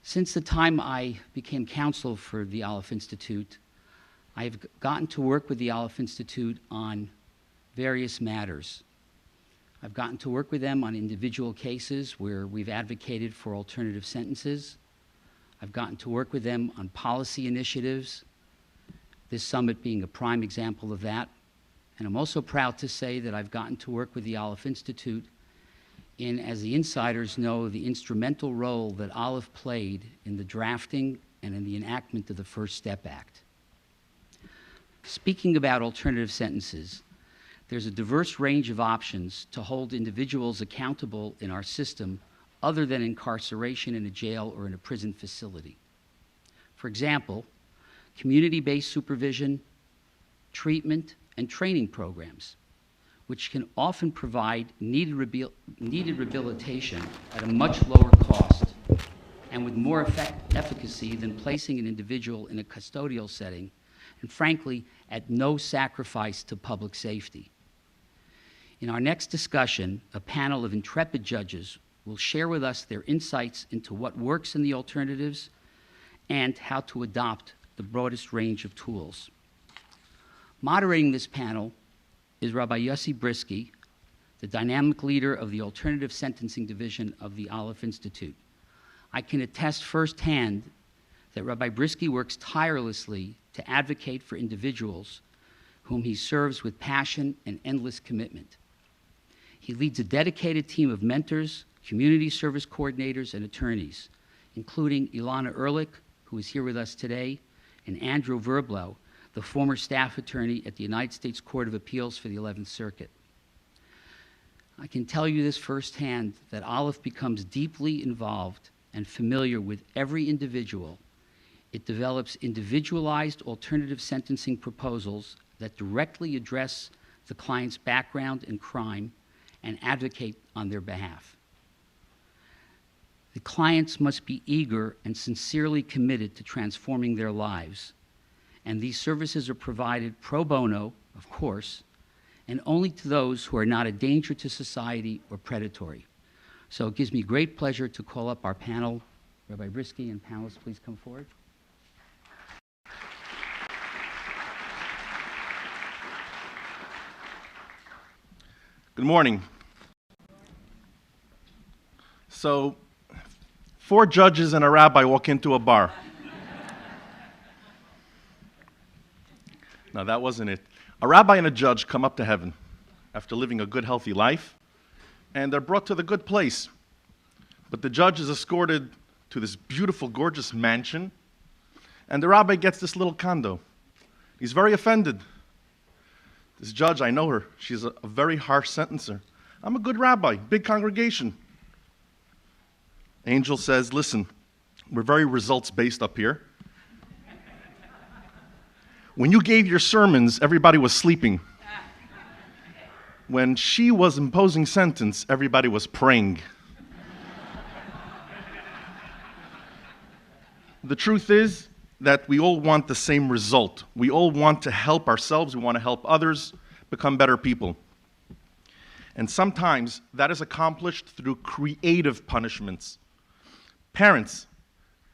Since the time I became counsel for the Aleph Institute, I have gotten to work with the Aleph Institute on various matters. I've gotten to work with them on individual cases where we've advocated for alternative sentences. I've gotten to work with them on policy initiatives, this summit being a prime example of that. And I'm also proud to say that I've gotten to work with the Aleph Institute in, as the insiders know, the instrumental role that Aleph played in the drafting and in the enactment of the First Step Act. Speaking about alternative sentences, there's a diverse range of options to hold individuals accountable in our system other than incarceration in a jail or in a prison facility. For example, community-based supervision, treatment, and training programs, which can often provide needed rehabilitation at a much lower cost and with more efficacy than placing an individual in a custodial setting, and frankly, at no sacrifice to public safety. In our next discussion, a panel of intrepid judges will share with us their insights into what works in the alternatives and how to adopt the broadest range of tools. Moderating this panel is Rabbi Yossi Bryski, the dynamic leader of the Alternative Sentencing Division of the Aleph Institute. I can attest firsthand that Rabbi Bryski works tirelessly to advocate for individuals whom he serves with passion and endless commitment. He leads a dedicated team of mentors, community service coordinators, and attorneys, including Ilana Ehrlich, who is here with us today, and Andrew Verblow, the former staff attorney at the United States Court of Appeals for the 11th Circuit. I can tell you this firsthand, that Aleph becomes deeply involved and familiar with every individual. It develops individualized alternative sentencing proposals that directly address the client's background and crime and advocate on their behalf. The clients must be eager and sincerely committed to transforming their lives, and these services are provided pro bono, of course, and only to those who are not a danger to society or predatory. So it gives me great pleasure to call up our panel. Rabbi Bryski and panelists, please come forward. Good morning. So, 4 judges and a rabbi walk into a bar. No, that wasn't it. A rabbi and a judge come up to heaven after living a good, healthy life, and they're brought to the good place. But the judge is escorted to this beautiful, gorgeous mansion, and the rabbi gets this little condo. He's very offended. This judge, I know her. She's a very harsh sentencer. I'm a good rabbi, big congregation. Angel says, listen, we're very results-based up here. When you gave your sermons, everybody was sleeping. When she was imposing sentence, everybody was praying. The truth is that we all want the same result. We all want to help ourselves. We want to help others become better people. And sometimes that is accomplished through creative punishments. Parents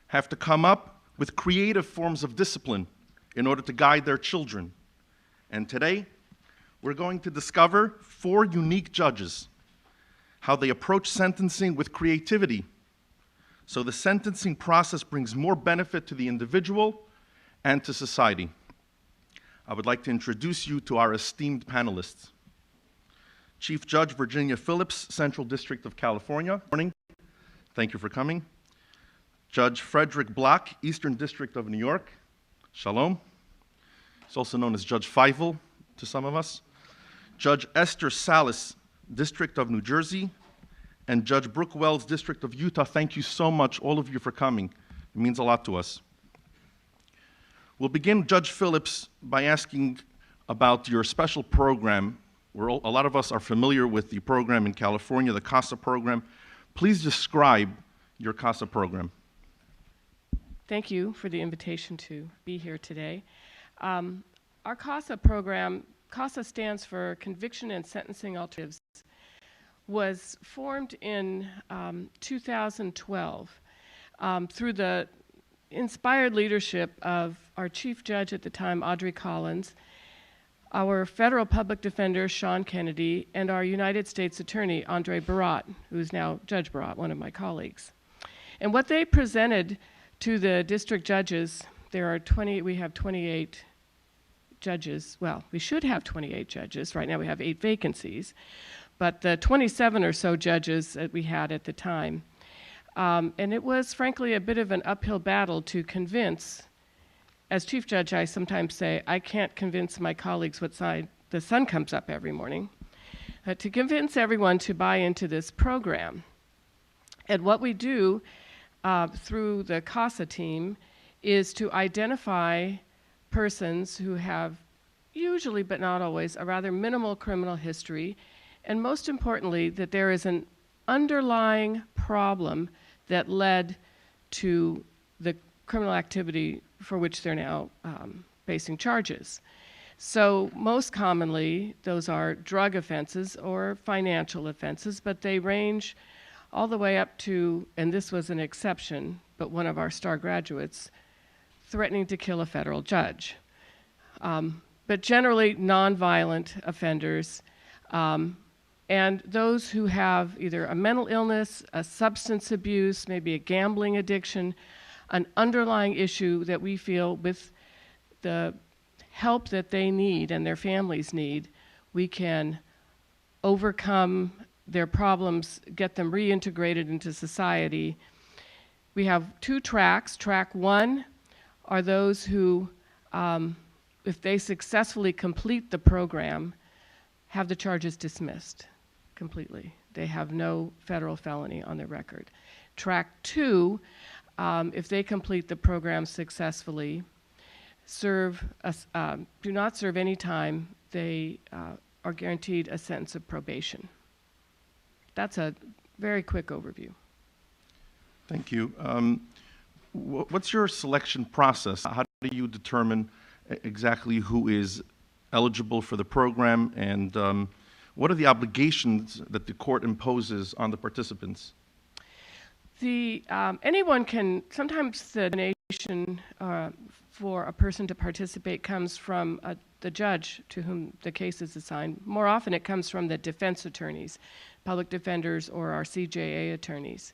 have to come up with creative forms of discipline in order to guide their children. And today, we're going to discover 4 unique judges, how they approach sentencing with creativity, so the sentencing process brings more benefit to the individual and to society. I would like to introduce you to our esteemed panelists. Chief Judge Virginia Phillips, Central District of California. Good morning. Thank you for coming. Judge Frederic Block, Eastern District of New York. Shalom. He's also known as Judge Fogel to some of us. Judge Esther Salas, District of New Jersey. And Judge Brooke Wells, District of Utah. Thank you so much, all of you, for coming. It means a lot to us. We'll begin, Judge Phillips, by asking about your special program. A lot of us are familiar with the program in California, the CASA program. Please describe your CASA program. Thank you for the invitation to be here today. Our CASA program, CASA stands for Conviction and Sentencing Alternatives, was formed in 2012 through the inspired leadership of our chief judge at the time, Audrey Collins, our federal public defender, Sean Kennedy, and our United States Attorney, Andre Barat, who is now Judge Barat, one of my colleagues. And what they presented to the district judges, we have 28 judges. Well, we should have 28 judges. Right now we have 8 vacancies. But the 27 or so judges that we had at the time. And it was, frankly, a bit of an uphill battle to convince. As chief judge, I sometimes say, I can't convince my colleagues what side the sun comes up every morning, to convince everyone to buy into this program. And what we do through the CASA team is to identify persons who have usually, but not always, a rather minimal criminal history, and most importantly, that there is an underlying problem that led to the criminal activity for which they're now facing charges. So most commonly, those are drug offenses or financial offenses, but they range all the way up to, and this was an exception, but one of our star graduates, threatening to kill a federal judge. But generally nonviolent offenders, and those who have either a mental illness, a substance abuse, maybe a gambling addiction, an underlying issue that we feel with the help that they need and their families need, we can overcome their problems, get them reintegrated into society. We have 2 tracks. Track 1 are those who, if they successfully complete the program, have the charges dismissed completely. They have no federal felony on their record. Track 2, if they complete the program successfully, do not serve any time, they are guaranteed a sentence of probation. That's a very quick overview. Thank you. What's your selection process? How do you determine exactly who is eligible for the program, and what are the obligations that the court imposes on the participants? Anyone can, sometimes the donation for a person to participate comes from the judge to whom the case is assigned. More often it comes from the defense attorneys, public defenders, or our CJA attorneys.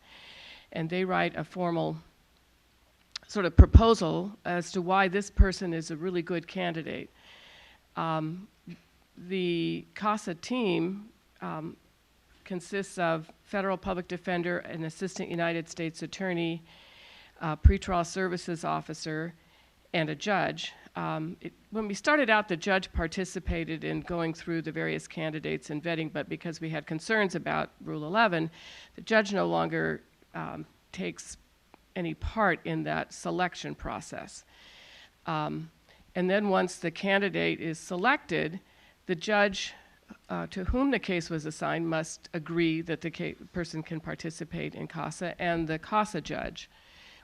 And they write a formal sort of proposal as to why this person is a really good candidate. The CASA team consists of federal public defender, an assistant United States attorney, a pretrial services officer, and a judge. When we started out, the judge participated in going through the various candidates and vetting, but because we had concerns about Rule 11, the judge no longer takes any part in that selection process. And then once the candidate is selected, the judge to whom the case was assigned must agree that the person can participate in CASA, and the CASA judge,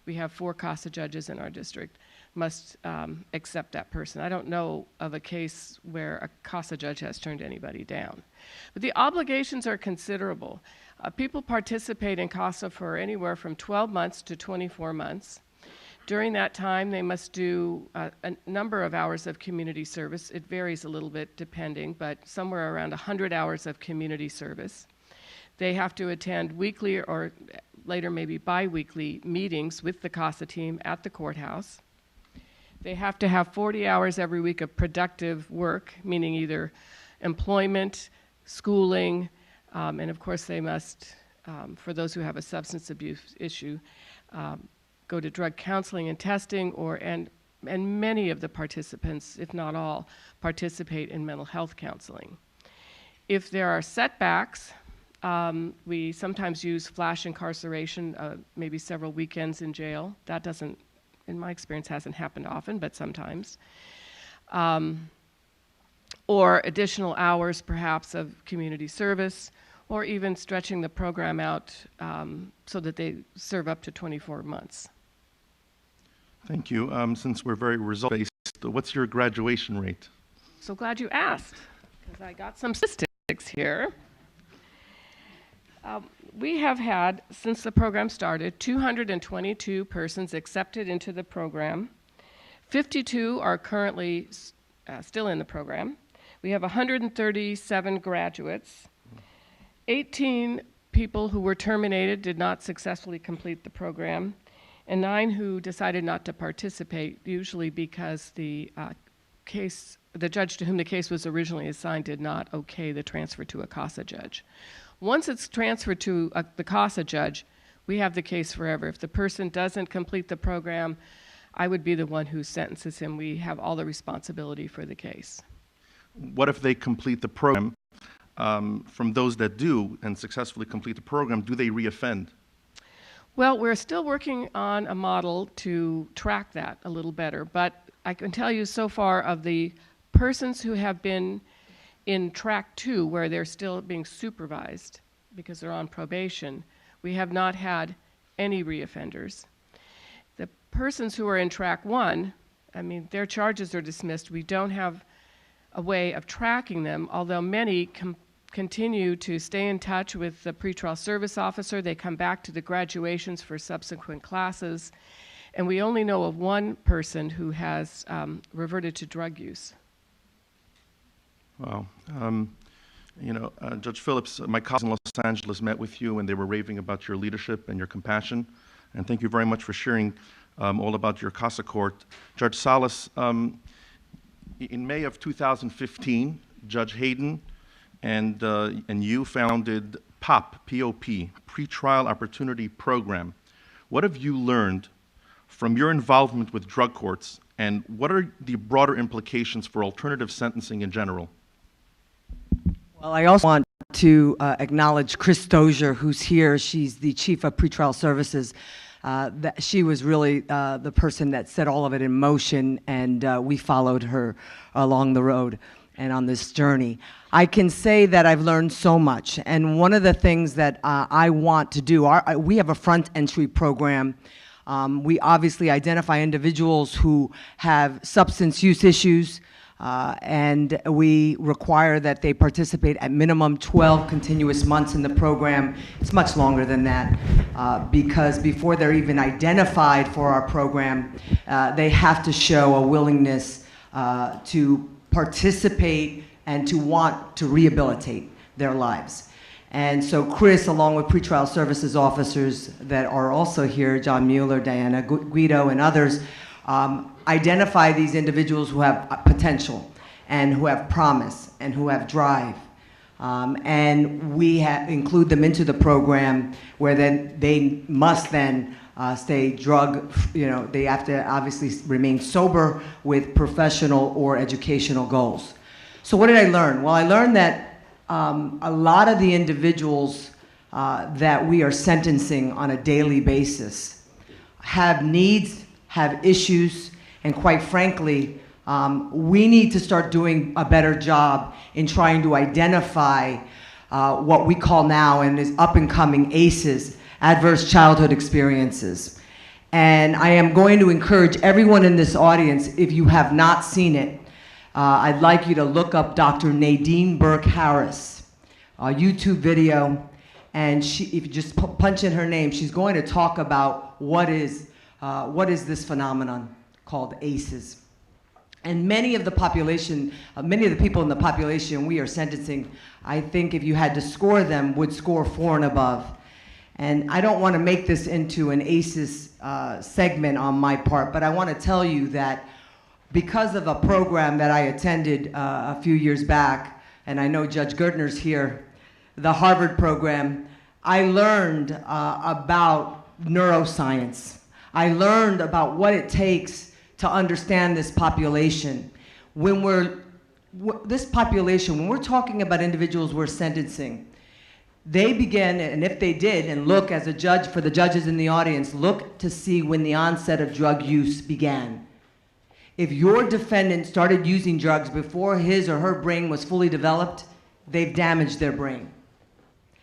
we have 4 CASA judges in our district, must accept that person. I don't know of a case where a CASA judge has turned anybody down. But the obligations are considerable. People participate in CASA for anywhere from 12 months to 24 months. During that time, they must do a number of hours of community service. It varies a little bit depending, but somewhere around 100 hours of community service. They have to attend weekly or later maybe bi-weekly meetings with the CASA team at the courthouse. They have to have 40 hours every week of productive work, meaning either employment, schooling, and of course they must, for those who have a substance abuse issue, go to drug counseling and testing, and many of the participants, if not all, participate in mental health counseling. If there are setbacks, we sometimes use flash incarceration, maybe several weekends in jail. That doesn't, in my experience, hasn't happened often, but sometimes. Or additional hours, perhaps, of community service, or even stretching the program out so that they serve up to 24 months. Thank you. Since we're very result-based, what's your graduation rate? So glad you asked, because I got some statistics here. We have had, since the program started, 222 persons accepted into the program. 52 are currently still in the program. We have 137 graduates. 18 people who were terminated did not successfully complete the program, and 9 who decided not to participate, usually because the judge to whom the case was originally assigned did not okay the transfer to a CASA judge. Once it's transferred to the CASA judge, we have the case forever. If the person doesn't complete the program, I would be the one who sentences him. We have all the responsibility for the case. What if they complete the program? From those that do and successfully complete the program, do they reoffend? Well, we're still working on a model to track that a little better, but I can tell you so far of the persons who have been in track 2, where they're still being supervised because they're on probation, we have not had any reoffenders. The persons who are in track 1, I mean, their charges are dismissed. We don't have a way of tracking them, although many continue to stay in touch with the pretrial service officer. They come back to the graduations for subsequent classes, and we only know of one person who has reverted to drug use. Wow. Judge Phillips, my colleagues in Los Angeles met with you and they were raving about your leadership and your compassion. And thank you very much for sharing all about your CASA court. Judge Salas, in May of 2015, Judge Hayden and you founded POP, P-O-P, Pretrial Opportunity Program. What have you learned from your involvement with drug courts, and what are the broader implications for alternative sentencing in general? Well, I also want to acknowledge Chris Dozier, who's here. She's the Chief of Pretrial Services. She was really the person that set all of it in motion, and we followed her along the road and on this journey. I can say that I've learned so much, and one of the things that I want to do, we have a front entry program. We obviously identify individuals who have substance use issues, and we require that they participate at minimum 12 continuous months in the program. It's much longer than that, because before they're even identified for our program, they have to show a willingness to participate and to want to rehabilitate their lives. And so Chris, along with pretrial services officers that are also here, John Mueller, Diana Guido, and others, identify these individuals who have potential and who have promise and who have drive. And we include them into the program where then they must then stay they have to obviously remain sober with professional or educational goals. So what did I learn? Well, I learned that a lot of the individuals that we are sentencing on a daily basis have needs, have issues, and quite frankly, we need to start doing a better job in trying to identify what we call now and is up and coming ACEs, adverse childhood experiences. And I am going to encourage everyone in this audience, if you have not seen it, I'd like you to look up Dr. Nadine Burke-Harris, a YouTube video, and if you just punch in her name, she's going to talk about what is this phenomenon called ACEs. And many of the population, many of the people in the population we are sentencing, I think if you had to score them, would score 4 and above. And I don't want to make this into an ACEs segment on my part, but I want to tell you that because of a program that I attended a few years back, and I know Judge Gertner's here, the Harvard program, I learned about neuroscience. I learned about what it takes to understand this population. When we're talking about individuals we're sentencing, they begin, and if they did, and look as a judge, for the judges in the audience, look to see when the onset of drug use began. If your defendant started using drugs before his or her brain was fully developed, they've damaged their brain.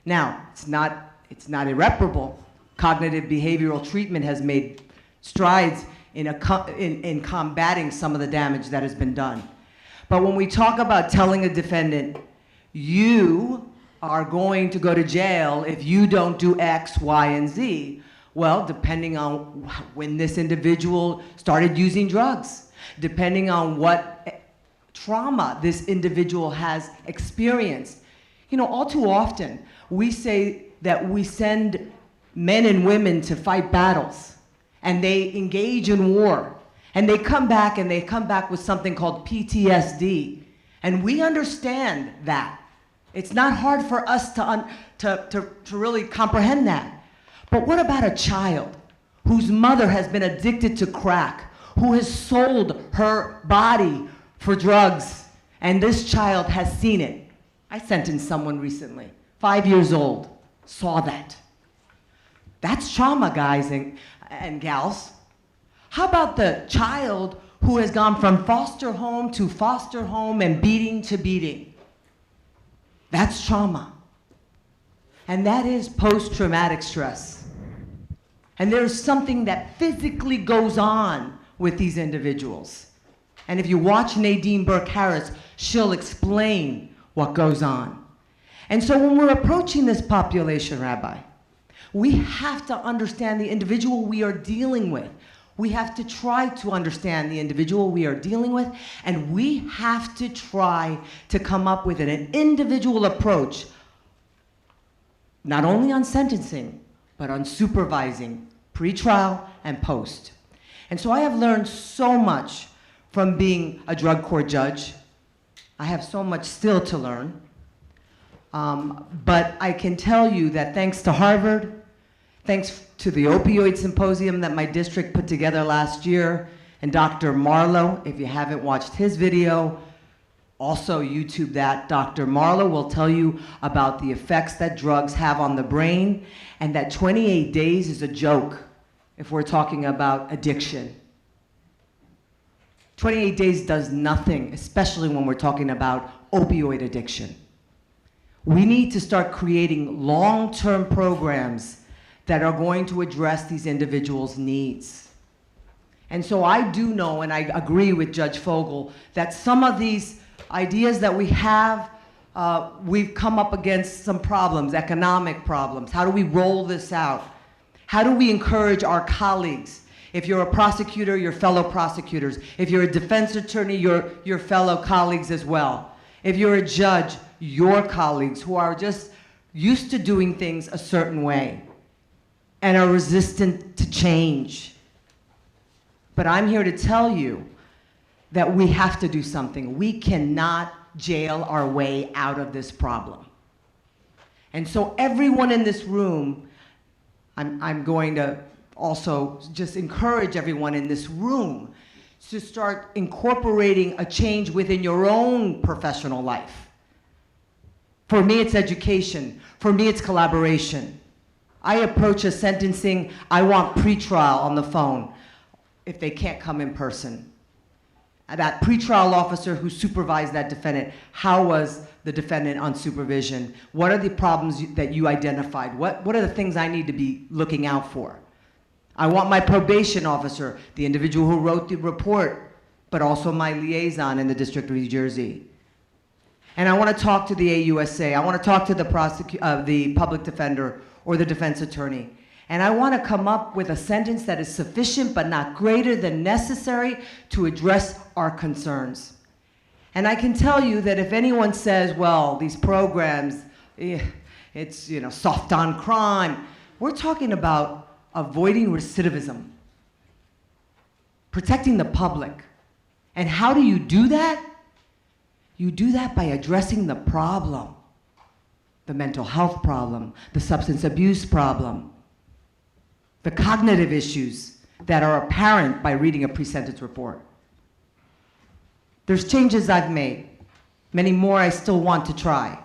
Now, it's not irreparable. Cognitive behavioral treatment has made strides in combating some of the damage that has been done. But when we talk about telling a defendant, you are going to go to jail if you don't do X, Y, and Z. Well, depending on when this individual started using drugs, depending on what trauma this individual has experienced. You know, all too often, we say that we send men and women to fight battles, and they engage in war, and they come back with something called PTSD. And we understand that. It's not hard for us to really comprehend that. But what about a child whose mother has been addicted to crack, who has sold her body for drugs, and this child has seen it? I sentenced someone recently, 5 years old, saw that. That's trauma, guys and gals. How about the child who has gone from foster home to foster home and beating to beating? That's trauma. And that is post-traumatic stress. And there's something that physically goes on with these individuals. And if you watch Nadine Burke-Harris, she'll explain what goes on. And so when we're approaching this population, Rabbi, we have to understand the individual we are dealing with. We have to try to understand the individual we are dealing with, and we have to try to come up with an individual approach, not only on sentencing, but on supervising pretrial and post. And so I have learned so much from being a drug court judge. I have so much still to learn. But I can tell you that thanks to Harvard, thanks to the opioid symposium that my district put together last year, and Dr. Marlowe, if you haven't watched his video, also YouTube that. Dr. Marlowe will tell you about the effects that drugs have on the brain, and that 28 days is a joke if we're talking about addiction. 28 days does nothing, especially when we're talking about opioid addiction. We need to start creating long-term programs that are going to address these individuals' needs. And so I do know, and I agree with Judge Fogel, that some of these ideas that we have, we've come up against some problems, economic problems. How do we roll this out? How do we encourage our colleagues? If you're a prosecutor, your fellow prosecutors. If you're a defense attorney, your fellow colleagues as well. If you're a judge, your colleagues who are just used to doing things a certain way and are resistant to change. But I'm here to tell you that we have to do something. We cannot jail our way out of this problem. And so everyone in this room, I'm going to also just encourage everyone in this room to start incorporating a change within your own professional life. For me, it's education. For me, it's collaboration. I approach a sentencing, I want pretrial on the phone if they can't come in person. That pretrial officer who supervised that defendant, how was the defendant on supervision? What are the problems that you identified? What are the things I need to be looking out for? I want my probation officer, the individual who wrote the report, but also my liaison in the District of New Jersey. And I want to talk to the AUSA. I want to talk to the public defender or the defense attorney. And I want to come up with a sentence that is sufficient but not greater than necessary to address our concerns. And I can tell you that if anyone says, well, these programs, it's soft on crime, we're talking about avoiding recidivism, protecting the public. And how do you do that? You do that by addressing the problem, the mental health problem, the substance abuse problem, the cognitive issues that are apparent by reading a pre-sentence report. There's changes I've made. Many more I still want to try,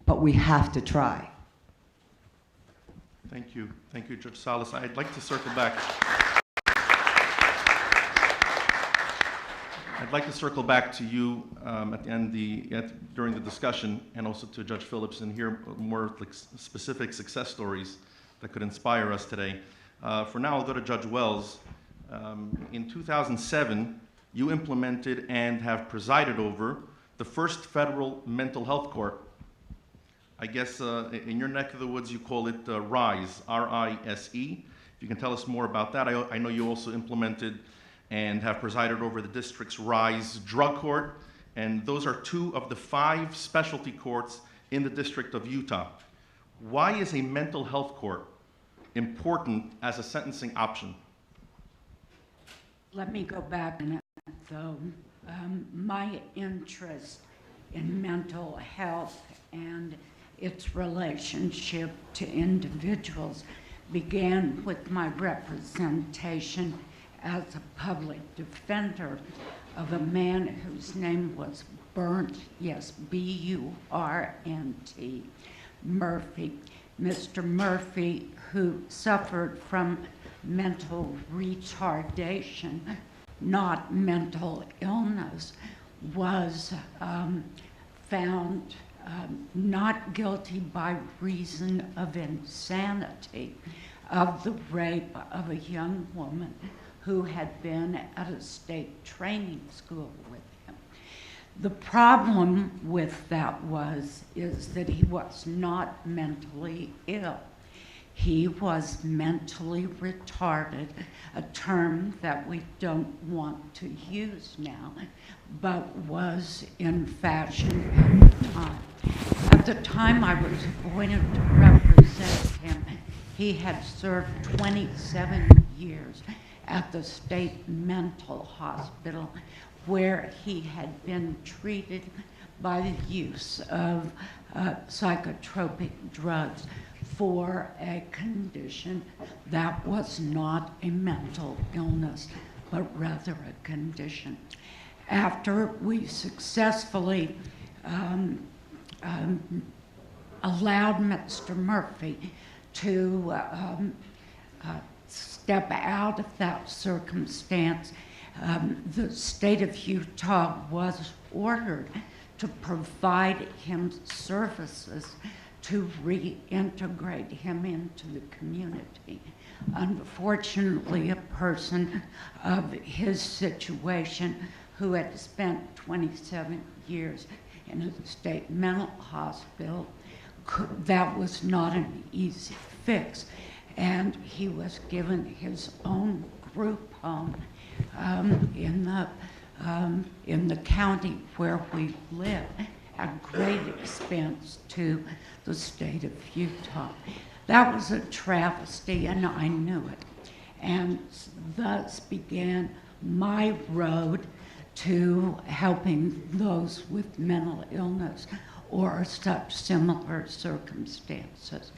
but we have to try. Thank you. Thank you, Judge Salas. I'd like to circle back. I'd like to circle back to you at the end, during the discussion, and also to Judge Phillips, and hear more specific success stories that could inspire us today. For now, I'll go to Judge Wells. In 2007, you implemented and have presided over the first federal mental health court. I guess in your neck of the woods you call it RISE, R-I-S-E. If you can tell us more about that. I know you also implemented and have presided over the district's RISE drug court, and those are 2 of the 5 specialty courts in the District of Utah. Why is a mental health court important as a sentencing option? Let me go back a minute, though. My interest in mental health and its relationship to individuals began with my representation as a public defender of a man whose name was Burnt, yes, B-U-R-N-T, Murphy. Mr. Murphy, who suffered from mental retardation, not mental illness, was found not guilty by reason of insanity of the rape of a young woman who had been at a state training school with him. The problem with that is that he was not mentally ill. He was mentally retarded, a term that we don't want to use now, but was in fashion at the time. At the time I was appointed to represent him, he had served 27 years at the state mental hospital where he had been treated by the use of psychotropic drugs for a condition that was not a mental illness, but rather a condition. After we successfully allowed Mr. Murphy to step out of that circumstance, the state of Utah was ordered to provide him services to reintegrate him into the community. Unfortunately, a person of his situation who had spent 27 years in a state mental hospital, that was not an easy fix. And he was given his own group home in the county where we live, at great expense to the state of Utah. That was a travesty, and I knew it. And thus began my road to helping those with mental illness or such similar circumstances.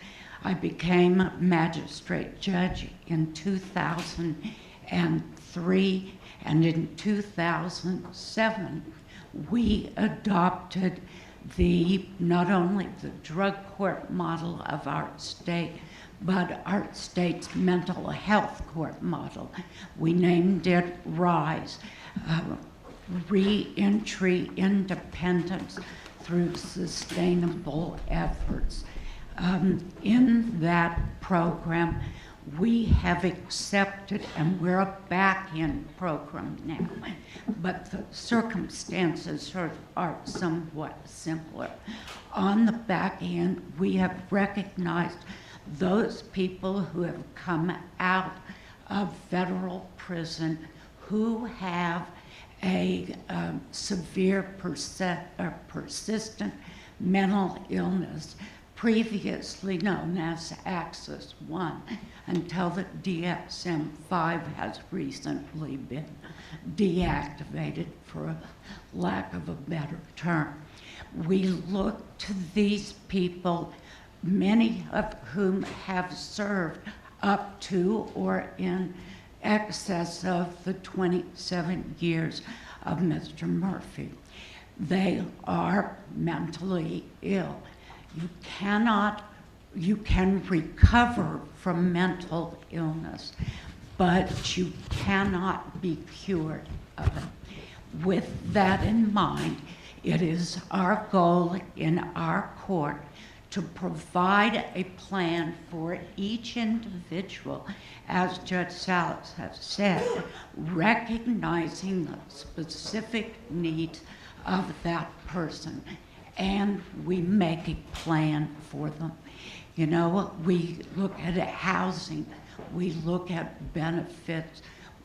I became a magistrate judge in 2003, and in 2007, we adopted not only the drug court model of our state, but our state's mental health court model. We named it RISE, Reentry Independence Through Sustainable Efforts. In that program, we have accepted, and we're a back-end program now, but the circumstances are somewhat simpler. On the back end, we have recognized those people who have come out of federal prison who have a severe persistent mental illness, previously known as Axis 1, until the DSM-5 has recently been deactivated, for a lack of a better term. We look to these people, many of whom have served up to or in excess of the 27 years of Mr. Murphy. They are mentally ill. You can recover from mental illness, but you cannot be cured of it. With that in mind, it is our goal in our court to provide a plan for each individual, as Judge Salas has said, recognizing the specific needs of that person and we make a plan for them. You know, we look at housing, we look at benefits,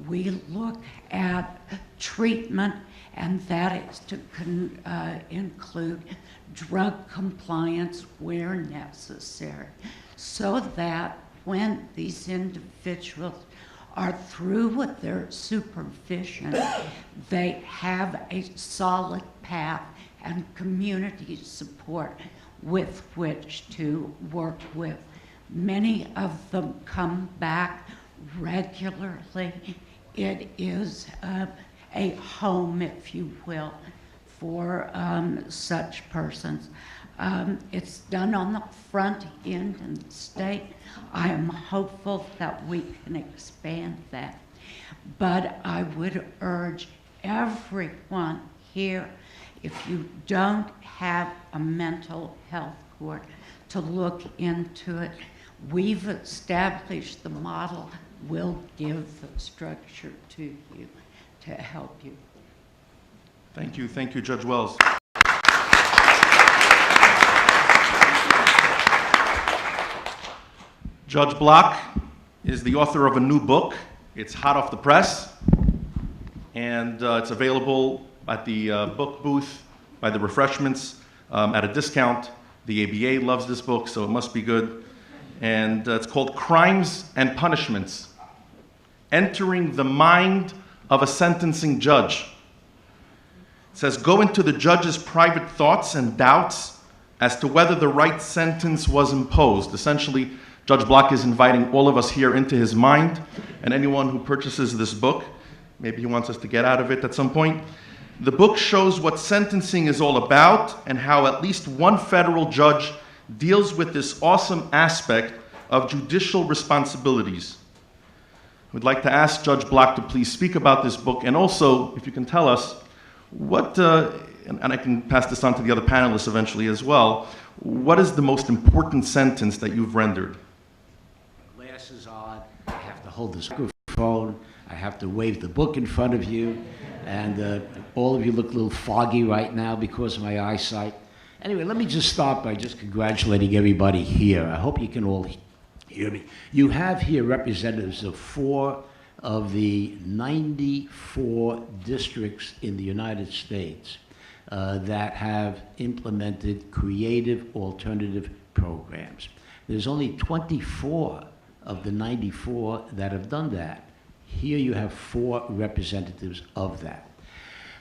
we look at treatment, and that is to include drug compliance where necessary, so that when these individuals are through with their supervision, they have a solid path and community support with which to work with. Many of them come back regularly. It is a home, if you will, for such persons. It's done on the front end in the state. I am hopeful that we can expand that. But I would urge everyone here, if you don't have a mental health court, to look into it. We've established the model. We'll give the structure to you to help you. Thank you, Judge Wells. Judge Block is the author of a new book. It's hot off the press, and it's available at the book booth by the refreshments at a discount. The ABA loves this book, so it must be good. And it's called Crimes and Punishments: Entering the Mind of a Sentencing Judge. It says, go into the judge's private thoughts and doubts as to whether the right sentence was imposed. Essentially, Judge Block is inviting all of us here into his mind, and anyone who purchases this book, maybe he wants us to get out of it at some point. The book shows what sentencing is all about and how at least one federal judge deals with this awesome aspect of judicial responsibilities. We'd like to ask Judge Block to please speak about this book, and also, if you can tell us, what, and I can pass this on to the other panelists eventually as well, what is the most important sentence that you've rendered? Glasses on, I have to hold this microphone, I have to wave the book in front of you, and all of you look a little foggy right now because of my eyesight. Anyway, let me just start by just congratulating everybody here. I hope you can all hear me. You have here representatives of 4 of the 94 districts in the United States that have implemented creative alternative programs. There's only 24 of the 94 that have done that. Here you have 4 representatives of that.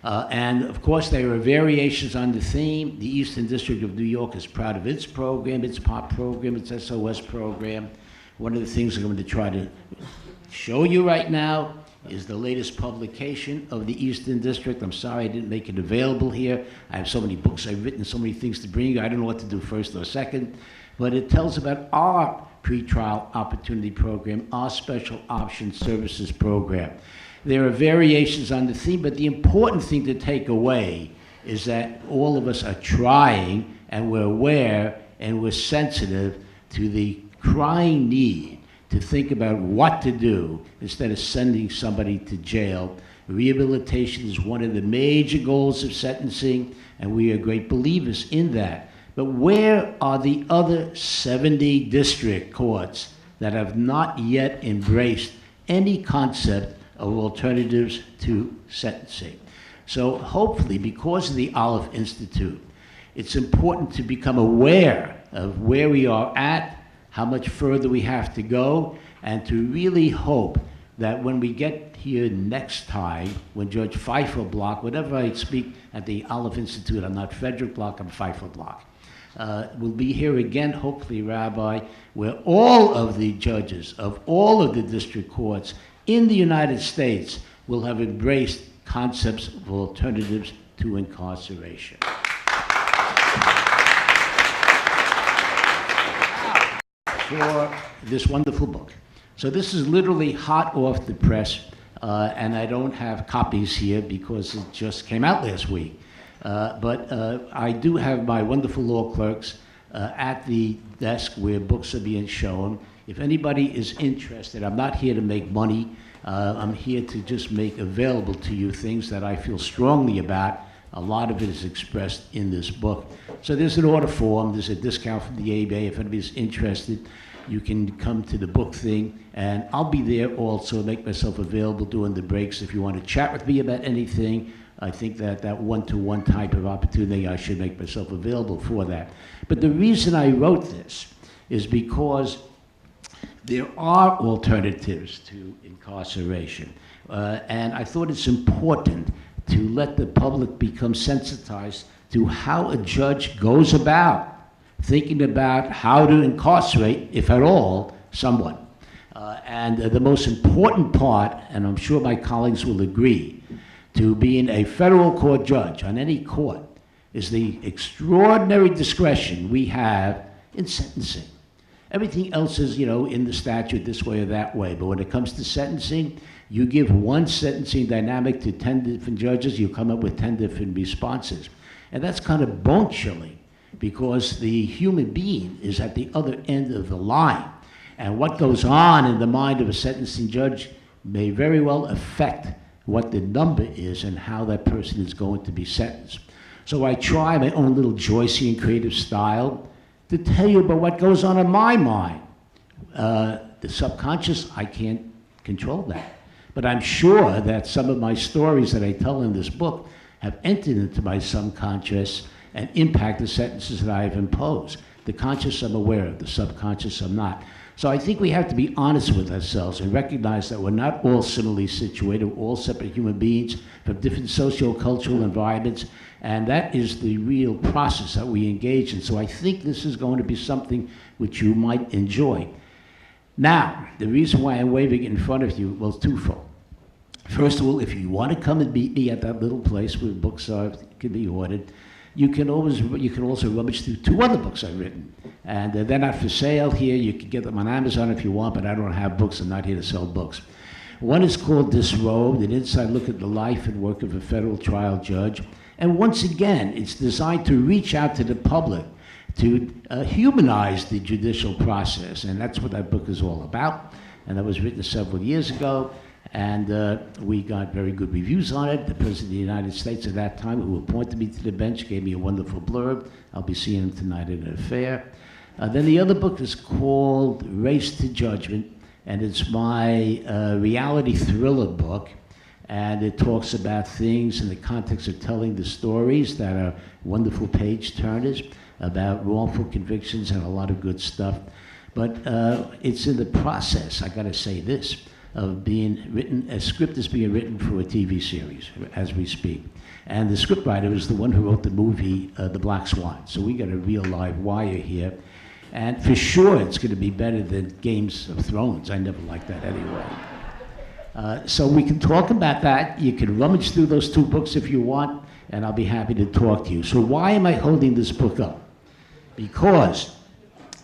And of course, there are variations on the theme. The Eastern District of New York is proud of its program, its POP program, its SOS program. One of the things I'm going to try to show you right now is the latest publication of the Eastern District. I'm sorry I didn't make it available here. I have so many books I've written, so many things to bring you. I don't know what to do first or second. But it tells about our pretrial opportunity program, our special option services program. There are variations on the theme, but the important thing to take away is that all of us are trying, and we're aware, and we're sensitive to the crying need to think about what to do instead of sending somebody to jail. Rehabilitation is one of the major goals of sentencing, and we are great believers in that. But where are the other 70 district courts that have not yet embraced any concept of alternatives to sentencing? So hopefully, because of the Aleph Institute, it's important to become aware of where we are at, how much further we have to go, and to really hope that when we get here next time, when Judge Feifel Block, whenever I speak at the Aleph Institute, I'm not Frederic Block, I'm Feifel Block. We'll be here again, hopefully, Rabbi, where all of the judges of all of the district courts in the United States will have embraced concepts of alternatives to incarceration. For this wonderful book. So this is literally hot off the press, and I don't have copies here because it just came out last week. But I do have my wonderful law clerks at the desk where books are being shown. If anybody is interested, I'm not here to make money. I'm here to just make available to you things that I feel strongly about A lot of it is expressed in this book. So there's an order form, there's a discount from the ABA. If anybody's interested, you can come to the book thing, and I'll be there also, make myself available during the breaks. If you want to chat with me about anything, I think that one-to-one type of opportunity, I should make myself available for that. But the reason I wrote this is because there are alternatives to incarceration. And I thought it's important to let the public become sensitized to how a judge goes about thinking about how to incarcerate, if at all, someone. And the most important part, and I'm sure my colleagues will agree, to being a federal court judge on any court is the extraordinary discretion we have in sentencing. Everything else is, in the statute this way or that way, but when it comes to sentencing, you give one sentencing dynamic to 10 different judges, you come up with 10 different responses. And that's kind of bone-chilling, because the human being is at the other end of the line. And what goes on in the mind of a sentencing judge may very well affect what the number is and how that person is going to be sentenced. So I try my own little Joycean creative style to tell you about what goes on in my mind. The subconscious, I can't control that. But I'm sure that some of my stories that I tell in this book have entered into my subconscious and impact the sentences that I've imposed. The conscious I'm aware of, the subconscious I'm not. So I think we have to be honest with ourselves and recognize that we're not all similarly situated, we're all separate human beings from different socio-cultural environments, and that is the real process that we engage in. So I think this is going to be something which you might enjoy. Now, the reason why I'm waving it in front of you, well, twofold. First of all, if you want to come and meet me at that little place where books are, can be ordered, you can also rummage through 2 other books I've written. And they're not for sale here. You can get them on Amazon if you want, but I don't have books. I'm not here to sell books. One is called Disrobed, an inside look at the life and work of a federal trial judge. And once again, it's designed to reach out to the public, to humanize the judicial process. And that's what that book is all about. And that was written several years ago. And we got very good reviews on it. The President of the United States at that time, who appointed me to the bench, gave me a wonderful blurb. I'll be seeing him tonight at an affair. Then the other book is called Race to Judgment, and it's my reality thriller book. And it talks about things in the context of telling the stories that are wonderful page turners, about wrongful convictions and a lot of good stuff. But it's in the process, I gotta say this, of being written, a script is being written for a TV series as we speak. And the scriptwriter is the one who wrote the movie, The Black Swan. So we got a real live wire here. And for sure it's gonna be better than Games of Thrones. I never liked that anyway. So we can talk about that. You can rummage through those 2 books if you want, and I'll be happy to talk to you. So why am I holding this book up? Because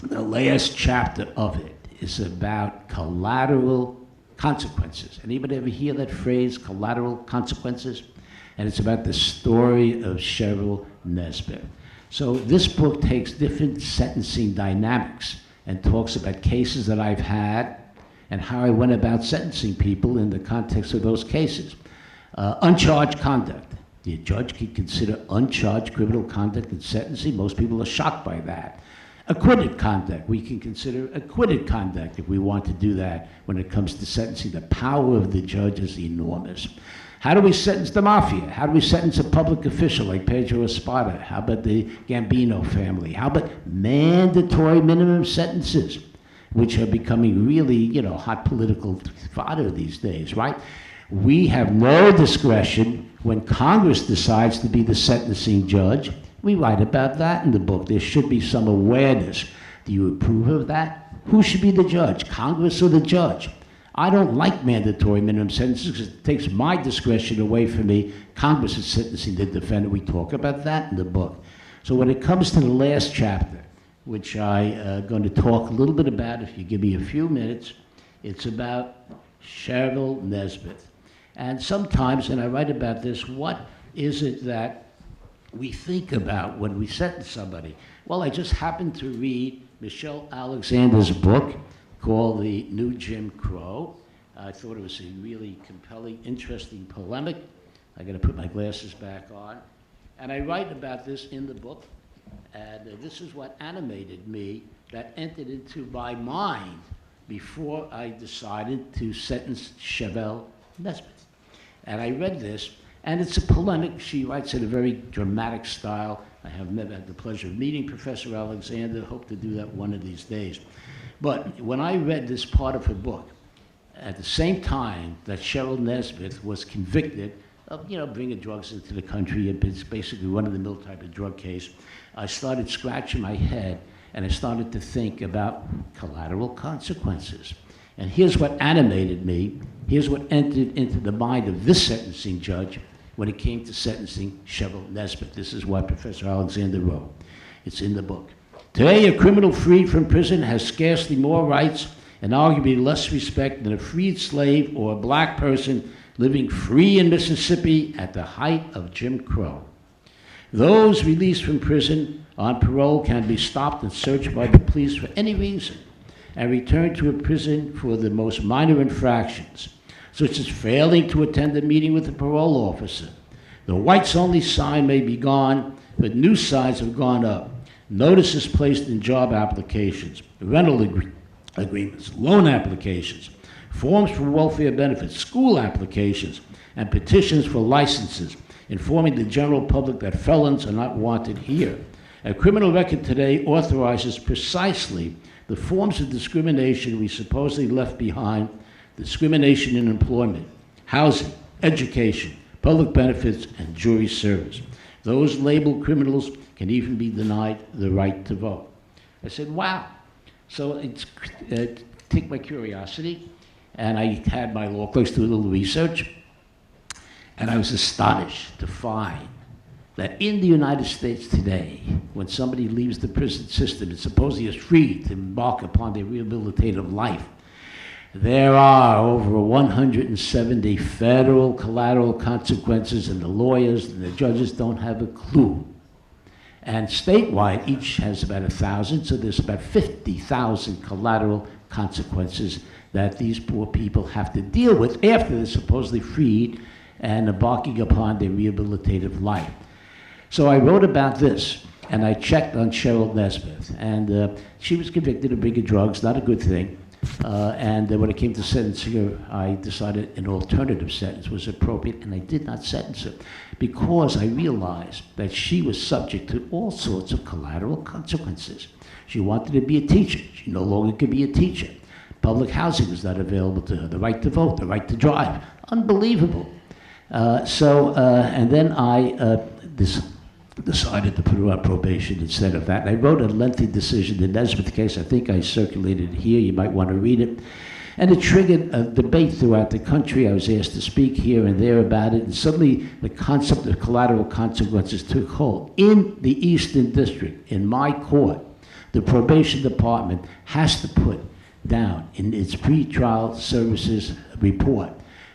the last chapter of it is about collateral consequences. Anybody ever hear that phrase, collateral consequences? And it's about the story of Cheryl Nesbitt. So this book takes different sentencing dynamics and talks about cases that I've had and how I went about sentencing people in the context of those cases. Uncharged conduct. The judge can consider uncharged criminal conduct in sentencing. Most people are shocked by that. Acquitted conduct. We can consider acquitted conduct if we want to do that when it comes to sentencing. The power of the judge is enormous. How do we sentence the mafia? How do we sentence a public official like Pedro Espada? How about the Gambino family? How about mandatory minimum sentences, which are becoming really, hot political fodder these days, right? We have no discretion when Congress decides to be the sentencing judge. We write about that in the book. There should be some awareness. Do you approve of that? Who should be the judge, Congress or the judge? I don't like mandatory minimum sentences because it takes my discretion away from me. Congress is sentencing the defendant. We talk about that in the book. So when it comes to the last chapter, which I'm going to talk a little bit about if you give me a few minutes, it's about Cheryl Nesbitt. And sometimes, and I write about this, what is it that we think about when we sentence somebody? Well, I just happened to read Michelle Alexander's book called The New Jim Crow. I thought it was a really compelling, interesting polemic. I gotta put my glasses back on. And I write about this in the book, and this is what animated me, that entered into my mind before I decided to sentence Chevelle Nesbitt. And I read this, and it's a polemic. She writes in a very dramatic style. I have never had the pleasure of meeting Professor Alexander, hope to do that one of these days. But when I read this part of her book, at the same time that Cheryl Nesbitt was convicted of, bringing drugs into the country, it's basically run-of-the-mill type of drug case, I started scratching my head, and I started to think about collateral consequences. And here's what animated me. Here's what entered into the mind of this sentencing judge when it came to sentencing Cheryl Nesbitt. This is what Professor Alexander wrote. It's in the book. Today, a criminal freed from prison has scarcely more rights and arguably less respect than a freed slave or a black person living free in Mississippi at the height of Jim Crow. Those released from prison on parole can be stopped and searched by the police for any reason and returned to a prison for the most minor infractions, such as failing to attend a meeting with a parole officer. The whites-only sign may be gone, but new signs have gone up. Notices placed in job applications, rental agreements, loan applications, forms for welfare benefits, school applications, and petitions for licenses, informing the general public that felons are not wanted here. A criminal record today authorizes precisely the forms of discrimination we supposedly left behind: discrimination in employment, housing, education, public benefits, and jury service. Those labeled criminals can even be denied the right to vote. I said, wow. So it's piqued my curiosity, and I had my law clerks do a little research, and I was astonished to find that in the United States today, when somebody leaves the prison system and supposedly is free to embark upon their rehabilitative life, there are over 170 federal collateral consequences, and the lawyers and the judges don't have a clue. And statewide, each has about 1,000, so there's about 50,000 collateral consequences that these poor people have to deal with after they're supposedly freed and embarking upon their rehabilitative life. So I wrote about this, and I checked on Cheryl Nesbitt, and she was convicted of bigger drugs, not a good thing. And when it came to sentencing her, I decided an alternative sentence was appropriate, and I did not sentence her because I realized that she was subject to all sorts of collateral consequences. She wanted to be a teacher. She no longer could be a teacher. Public housing was not available to her. The right to vote, the right to drive. Unbelievable. And then I decided to put her on probation instead of that. And I wrote a lengthy decision, the Nesbitt case. I think I circulated it here. You might want to read it. And it triggered a debate throughout the country. I was asked to speak here and there about it. And suddenly the concept of collateral consequences took hold. In the Eastern District, in my court, the probation department has to put down in its pretrial services report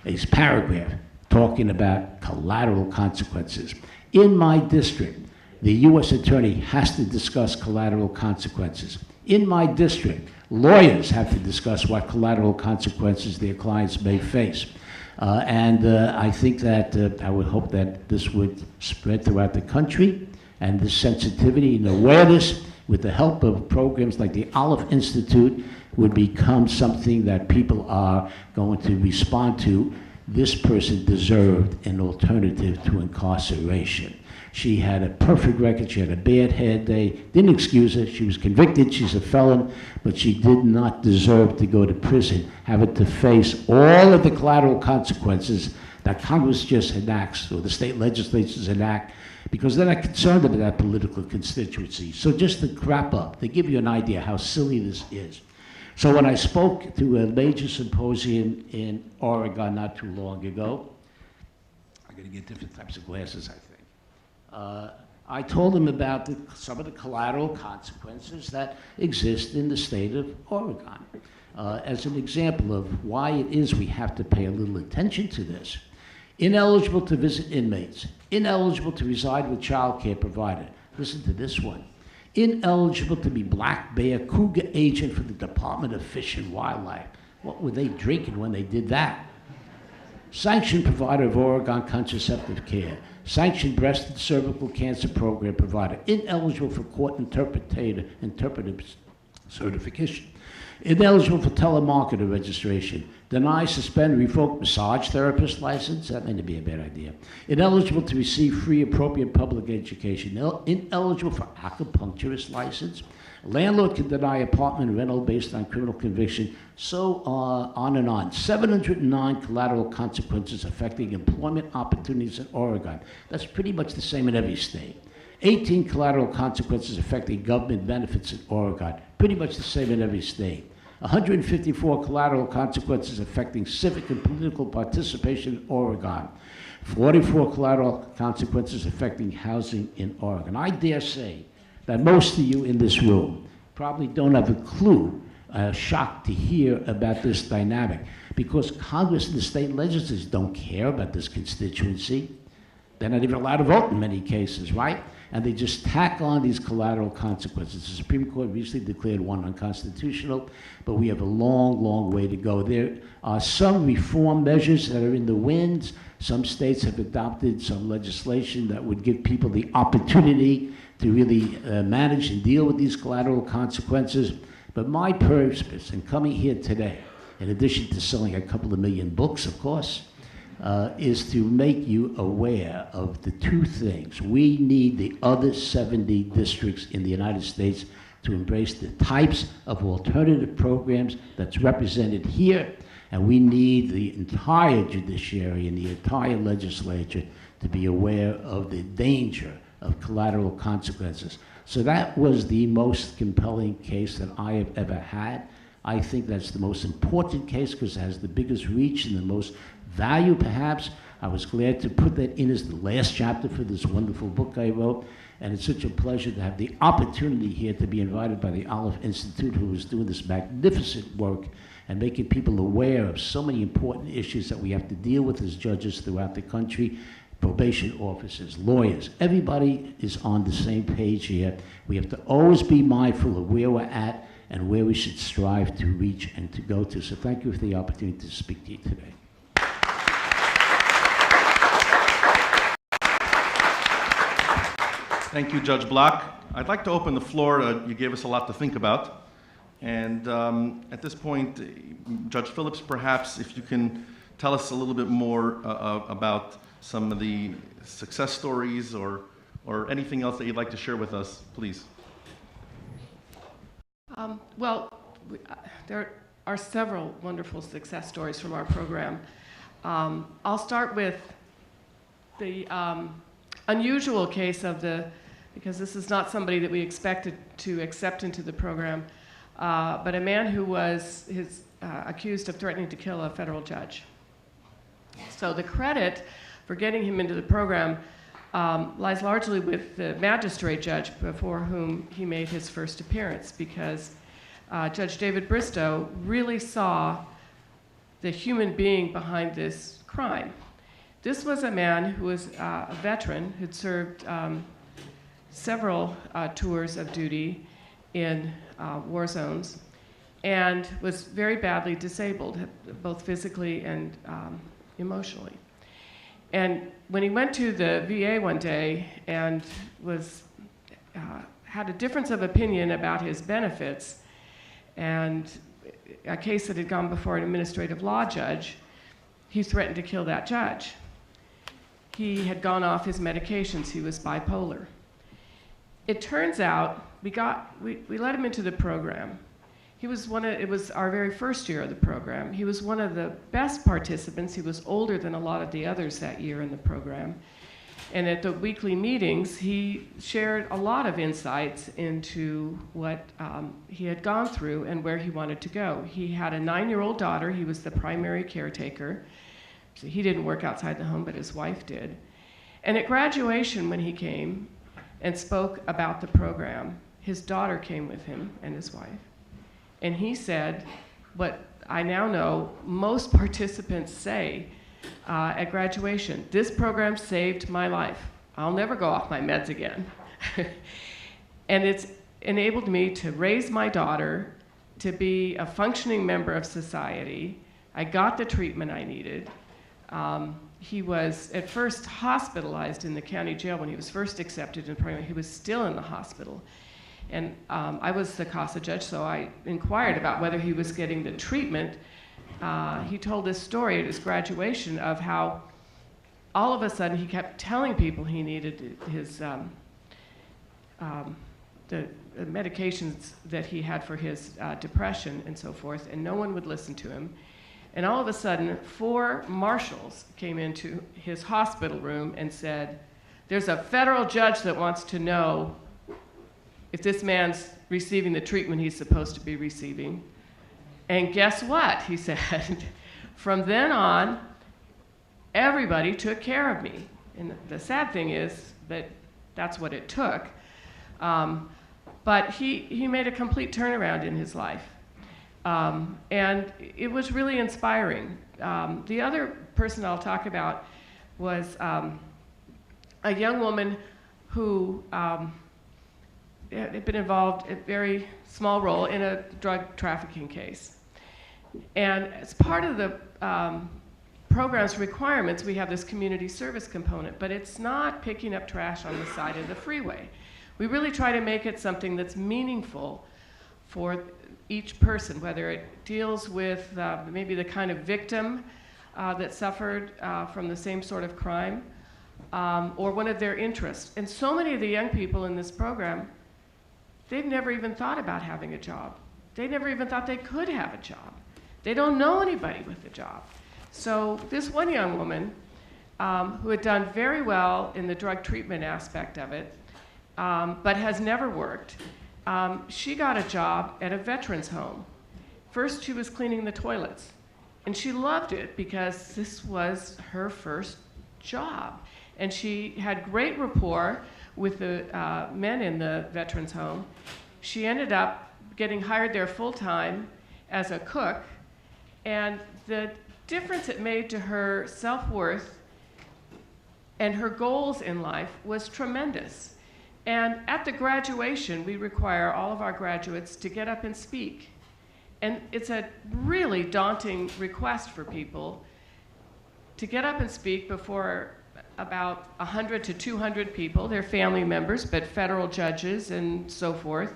a paragraph talking about collateral consequences. In my district, the U.S. Attorney has to discuss collateral consequences. In my district, lawyers have to discuss what collateral consequences their clients may face. I think that I would hope that this would spread throughout the country, and this sensitivity and awareness, with the help of programs like the Aleph Institute, would become something that people are going to respond to. This person deserved an alternative to incarceration. She had a perfect record. She had a bad head. They didn't excuse her. She was convicted. She's a felon, but she did not deserve to go to prison, having to face all of the collateral consequences that Congress just enacts, or the state legislatures enact, because they're not concerned about that political constituency. So just to wrap up, to give you an idea how silly this is. So when I spoke to a major symposium in Oregon not too long ago, I'm going to get different types of glasses, I think. I told them about some of the collateral consequences that exist in the state of Oregon. As an example of why it is we have to pay a little attention to this. Ineligible to visit inmates. Ineligible to reside with child care provider. Listen to this one. Ineligible to be black bear cougar agent for the Department of Fish and Wildlife. What were they drinking when they did that? sanctioned provider of Oregon contraceptive care, sanctioned breast and cervical cancer program provider, ineligible for court interpretive certification, ineligible for telemarketer registration, deny, suspend, revoke massage therapist license, that may not be a bad idea, ineligible to receive free appropriate public education, ineligible for acupuncturist license, landlord can deny apartment rental based on criminal conviction, so on and on. 709 collateral consequences affecting employment opportunities in Oregon. That's pretty much the same in every state. 18 collateral consequences affecting government benefits in Oregon. Pretty much the same in every state. 154 collateral consequences affecting civic and political participation in Oregon. 44 collateral consequences affecting housing in Oregon. I dare say that most of you in this room probably don't have a clue, shocked to hear about this dynamic, because Congress and the state legislatures don't care about this constituency. They're not even allowed to vote in many cases, right? And they just tack on these collateral consequences. The Supreme Court recently declared one unconstitutional, but we have a long, long way to go. There are some reform measures that are in the winds. Some states have adopted some legislation that would give people the opportunity to really manage and deal with these collateral consequences. But my purpose in coming here today, in addition to selling a couple of million books, of course, is to make you aware of the two things. We need the other 70 districts in the United States to embrace the types of alternative programs that's represented here, and we need the entire judiciary and the entire legislature to be aware of the danger of collateral consequences. So that was the most compelling case that I have ever had. I think that's the most important case because it has the biggest reach and the most value, perhaps. I was glad to put that in as the last chapter for this wonderful book I wrote, and it's such a pleasure to have the opportunity here to be invited by the Aleph Institute, who is doing this magnificent work and making people aware of so many important issues that we have to deal with as judges throughout the country. Probation officers, lawyers, everybody is on the same page here. We have to always be mindful of where we're at and where we should strive to reach and to go to. So thank you for the opportunity to speak to you today. Thank you, Judge Block. I'd like to open the floor. You gave us a lot to think about. And at this point, Judge Phillips, perhaps if you can tell us a little bit more about some of the success stories or anything else that you'd like to share with us, please. There are several wonderful success stories from our program. I'll start with the unusual case of because this is not somebody that we expected to accept into the program, but a man who was accused of threatening to kill a federal judge. So the credit for getting him into the program lies largely with the magistrate judge before whom he made his first appearance, because Judge David Bristow really saw the human being behind this crime. This was a man who was a veteran who'd served several tours of duty in war zones and was very badly disabled, both physically and emotionally. And when he went to the VA one day and had a difference of opinion about his benefits, and a case that had gone before an administrative law judge, he threatened to kill that judge. He had gone off his medications. He was bipolar. It turns out we let him into the program. It was our very first year of the program. He was one of the best participants. He was older than a lot of the others that year in the program. And at the weekly meetings, he shared a lot of insights into what he had gone through and where he wanted to go. He had a 9-year-old daughter. He was the primary caretaker. So he didn't work outside the home, but his wife did. And at graduation, when he came and spoke about the program, his daughter came with him and his wife. And he said what I now know most participants say at graduation: this program saved my life. I'll never go off my meds again. And it's enabled me to raise my daughter, to be a functioning member of society. I got the treatment I needed. He was at first hospitalized in the county jail when he was first accepted in the program. He was still in the hospital. And I was the CASA judge, so I inquired about whether he was getting the treatment. He told this story at his graduation of how all of a sudden he kept telling people he needed his the medications that he had for his depression and so forth, and no one would listen to him. And all of a sudden, 4 marshals came into his hospital room and said, "There's a federal judge that wants to know if this man's receiving the treatment he's supposed to be receiving." And guess what, he said, from then on, everybody took care of me. And the sad thing is that that's what it took. But he made a complete turnaround in his life. And it was really inspiring. The other person I'll talk about was a young woman who had been involved in a very small role in a drug trafficking case. And as part of the program's requirements, we have this community service component, but it's not picking up trash on the side of the freeway. We really try to make it something that's meaningful for each person, whether it deals with maybe the kind of victim that suffered from the same sort of crime, or one of their interests. And so many of the young people in this program, they've never even thought about having a job. They never even thought they could have a job. They don't know anybody with a job. So this one young woman who had done very well in the drug treatment aspect of it, but has never worked, she got a job at a veterans home. First, she was cleaning the toilets, and she loved it because this was her first job. And she had great rapport with the men in the veterans home. She ended up getting hired there full-time as a cook, and the difference it made to her self-worth and her goals in life was tremendous. And at the graduation, we require all of our graduates to get up and speak. And it's a really daunting request for people to get up and speak before about 100 to 200 people. They're family members, but federal judges and so forth.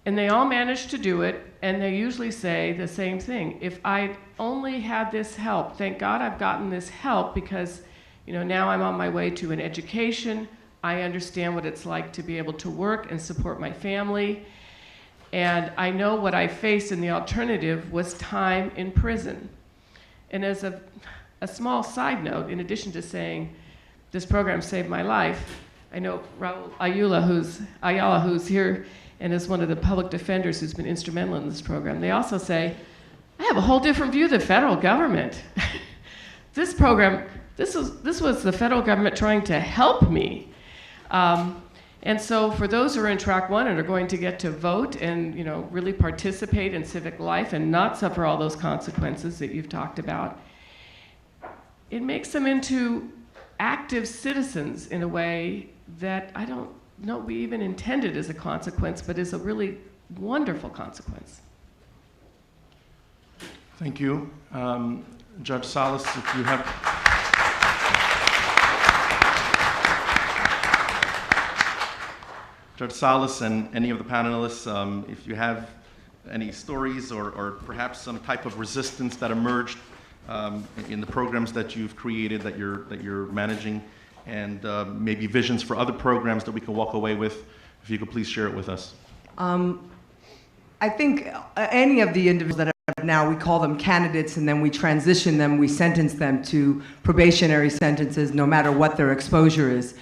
And they all manage to do it, and they usually say the same thing. If I'd only had this help, thank God I've gotten this help because, now I'm on my way to an education. I understand what it's like to be able to work and support my family. And I know what I faced, and the alternative was time in prison. And as a small side note, in addition to saying this program saved my life, I know Raul Ayala, who's here and is one of the public defenders who's been instrumental in this program. They also say, I have a whole different view of the federal government. This program, this was the federal government trying to help me. And so for those who are in track 1 and are going to get to vote and really participate in civic life and not suffer all those consequences that you've talked about, it makes them into active citizens in a way that I don't know we even intended as a consequence, but is a really wonderful consequence. Thank you. Judge Salas, if you have... Judge Salas and any of the panelists, if you have any stories or perhaps some type of resistance that emerged in the programs that you've created, that you're managing, and maybe visions for other programs that we can walk away with, if you could please share it with us. I think any of the individuals that are now, we call them candidates, and then we transition them, we sentence them to probationary sentences, no matter what their exposure is.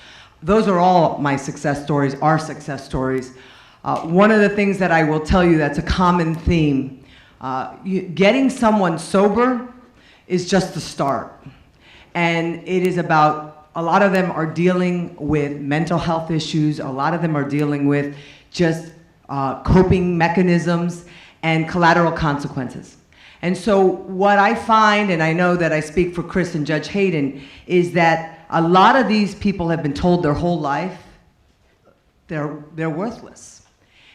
Those are all my success stories, our success stories. One of the things that I will tell you that's a common theme, getting someone sober is just the start. And it is about, a lot of them are dealing with mental health issues, a lot of them are dealing with just coping mechanisms and collateral consequences. And so what I find, and I know that I speak for Chris and Judge Hayden, is that a lot of these people have been told their whole life they're worthless.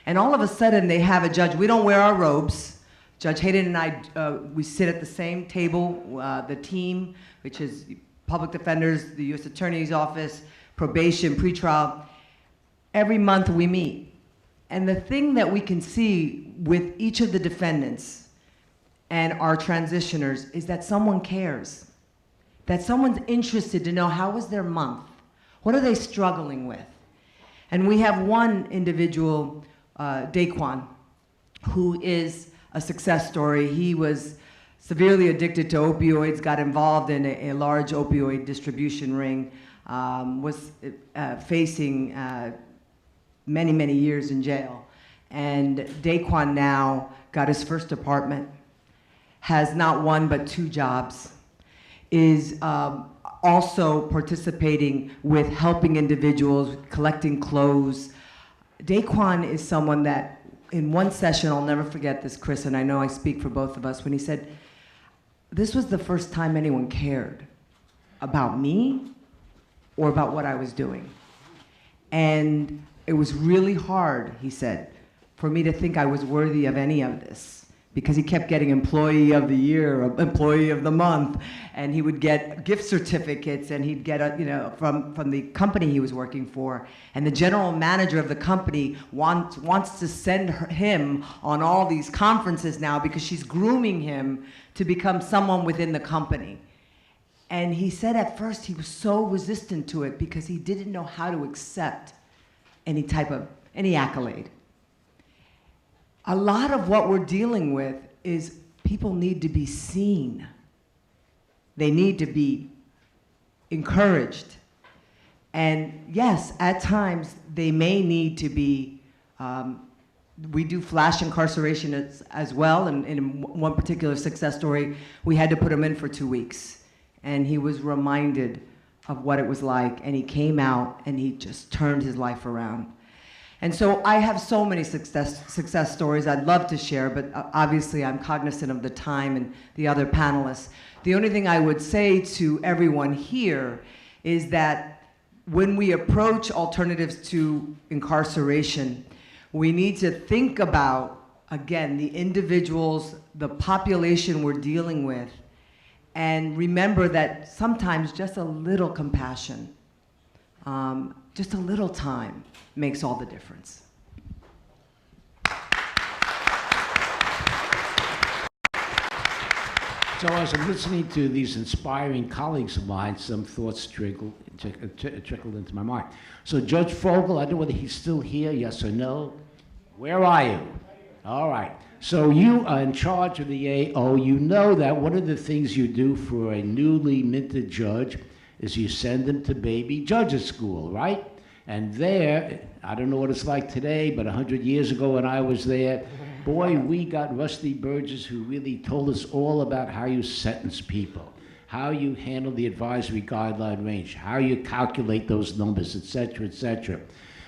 And all of a sudden they have a judge. We don't wear our robes. Judge Hayden and I, we sit at the same table, the team, which is public defenders, the U.S. Attorney's Office, probation, pretrial. Every month we meet. And the thing that we can see with each of the defendants and our transitioners is that someone cares, that someone's interested to know how was their month, what are they struggling with. And we have one individual, Daquan, who is a success story. He was severely addicted to opioids, got involved in a large opioid distribution ring, was facing many, many years in jail. And Daquan now got his first apartment, has not one but 2 jobs, is also participating with helping individuals, collecting clothes. Daquan is someone that, in one session, I'll never forget this, Chris, and I know I speak for both of us, when he said, this was the first time anyone cared about me or about what I was doing. And it was really hard, he said, for me to think I was worthy of any of this, because he kept getting Employee of the Year, or Employee of the Month, and he would get gift certificates, and he'd get, from the company he was working for, and the general manager of the company wants to send him on all these conferences now because she's grooming him to become someone within the company. And he said at first he was so resistant to it because he didn't know how to accept any accolade. A lot of what we're dealing with is people need to be seen. They need to be encouraged. And yes, at times they may need to be, we do flash incarceration as well, and in one particular success story, we had to put him in for 2 weeks. And he was reminded of what it was like, and he came out and he just turned his life around. And so I have so many success stories I'd love to share, but obviously I'm cognizant of the time and the other panelists. The only thing I would say to everyone here is that when we approach alternatives to incarceration, we need to think about, again, the individuals, the population we're dealing with, and remember that sometimes just a little compassion, just a little time makes all the difference. So as I'm listening to these inspiring colleagues of mine, some thoughts trickled into my mind. So Judge Fogel, I don't know whether he's still here, yes or no. Where are you? All right. So you are in charge of the AO. You know that one of the things you do for a newly minted judge is you send them to baby judges school, right? And there, I don't know what it's like today, but 100 years ago when I was there, boy, we got Rusty Burgess who really told us all about how you sentence people, how you handle the advisory guideline range, how you calculate those numbers, et cetera, et cetera.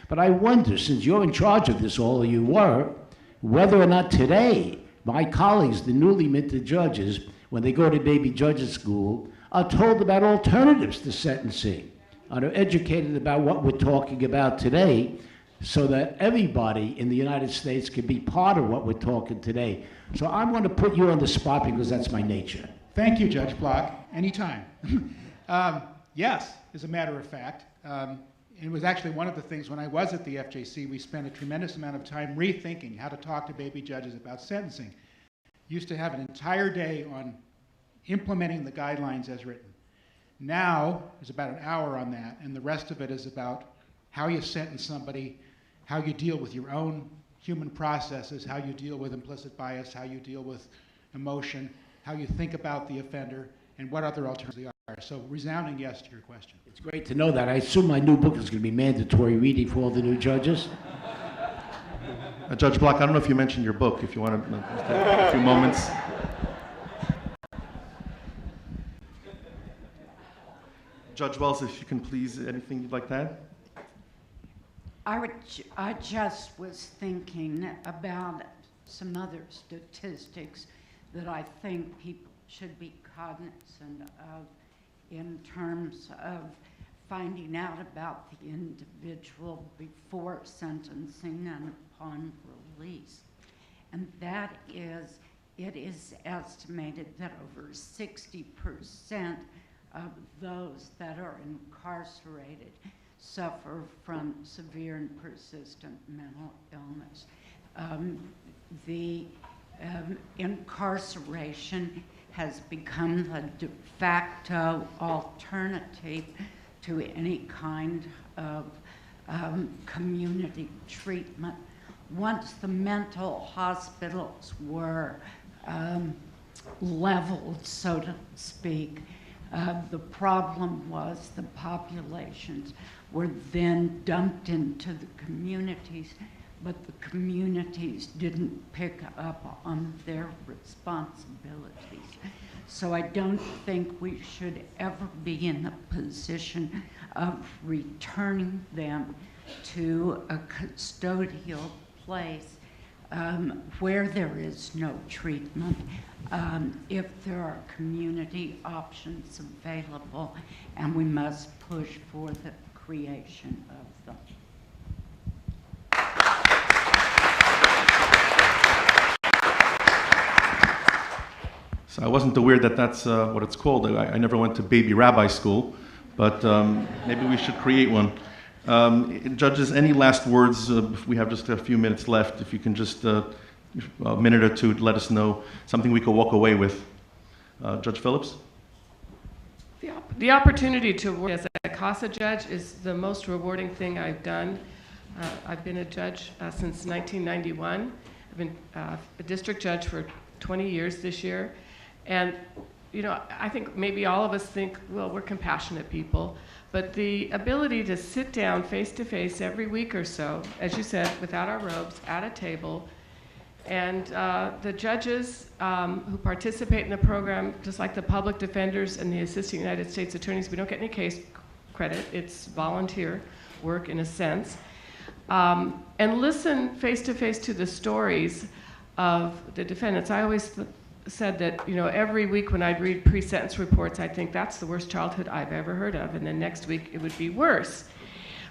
But I wonder, since you're in charge of this, all you were, whether or not today, my colleagues, the newly minted judges, when they go to baby judges school, are told about alternatives to sentencing, are educated about what we're talking about today, so that everybody in the United States can be part of what we're talking today. So I'm going to put you on the spot because that's my nature. Thank you, Judge Block. Anytime. Yes, as a matter of fact. It was actually one of the things when I was at the FJC, we spent a tremendous amount of time rethinking how to talk to baby judges about sentencing. Used to have an entire day on implementing the guidelines as written. Now, there's about an hour on that, and the rest of it is about how you sentence somebody, how you deal with your own human processes, how you deal with implicit bias, how you deal with emotion, how you think about the offender, and what other alternatives there are. So, resounding yes to your question. It's great to know that. I assume my new book is going to be mandatory reading for all the new judges. Judge Block, I don't know if you mentioned your book, if you want to take a few moments. Judge Wells, if you can please, anything you'd like to add? I just was thinking about some other statistics that I think people should be cognizant of in terms of finding out about the individual before sentencing and upon release. And that is it is estimated that over 60% of those that are incarcerated suffer from severe and persistent mental illness. The incarceration has become the de facto alternative to any kind of community treatment. Once the mental hospitals were leveled, so to speak, the problem was the populations were then dumped into the communities, but the communities didn't pick up on their responsibilities. So I don't think we should ever be in the position of returning them to a custodial place where there is no treatment, if there are community options available, and we must push for the creation of them. So I wasn't aware that that's what it's called. I never went to baby rabbi school, but maybe we should create one. Judges, any last words? We have just a few minutes left. If you can just, a minute or two, let us know something we could walk away with. Judge Phillips? The opportunity to work as a CASA judge is the most rewarding thing I've done. I've been a judge since 1991. I've been a district judge for 20 years this year. And, you know, I think maybe all of us think, well, we're compassionate people. But the ability to sit down face to face every week or so, as you said, without our robes, at a table, and the judges who participate in the program, just like the public defenders and the assistant United States attorneys, we don't get any case credit. It's volunteer work in a sense. And listen face to face to the stories of the defendants. I always said that, you know, every week when I'd read pre-sentence reports, I'd think that's the worst childhood I've ever heard of, and then next week it would be worse.